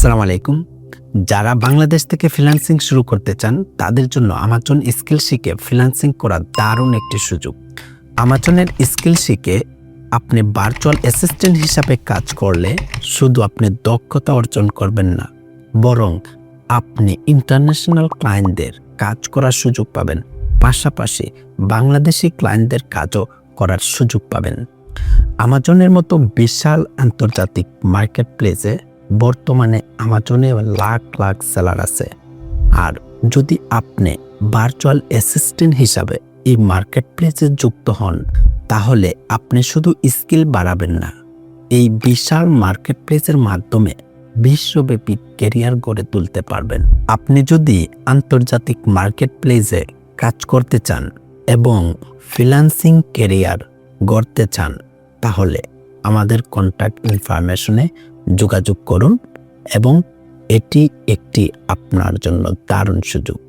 আসসালামু আলাইকুম। যারা বাংলাদেশ থেকে ফ্রিল্যান্সিং শুরু করতে চান তাদের জন্য আমাজন স্কিল শিখে ফ্রিল্যান্সিং করা দারুণ একটি সুযোগ। আমাজনের স্কিল শিখে আপনি ভার্চুয়াল অ্যাসিস্ট্যান্ট হিসাবে কাজ করলে শুধু আপনি দক্ষতা অর্জন করবেন না, বরং আপনি ইন্টারন্যাশনাল ক্লায়েন্টদের কাজ করার সুযোগ পাবেন, পাশাপাশি বাংলাদেশি ক্লায়েন্টদের কাজও করার সুযোগ পাবেন। আমাজনের মতো বিশাল আন্তর্জাতিক মার্কেট প্লেসে বর্তমানে আমাজনে লাখ লাখ সেলার আছে। আর যদি আপনি ভার্চুয়াল অ্যাসিস্ট্যান্ট হিসাবে এই মার্কেট প্লেসে যুক্ত হন, তাহলে আপনি শুধু স্কিল বাড়াবেন না, এই বিশাল মার্কেট প্লেসের মাধ্যমে বিশ্বব্যাপী ক্যারিয়ার গড়ে তুলতে পারবেন। আপনি যদি আন্তর্জাতিক মার্কেট প্লেসে কাজ করতে চান এবং ফ্রিল্যান্সিং ক্যারিয়ার গড়তে চান, তাহলে আমাদের কন্ট্যাক্ট ইনফরমেশনে যোগাযোগ করুন এবং এটি একটি আপনার জন্য দারুণ সুযোগ।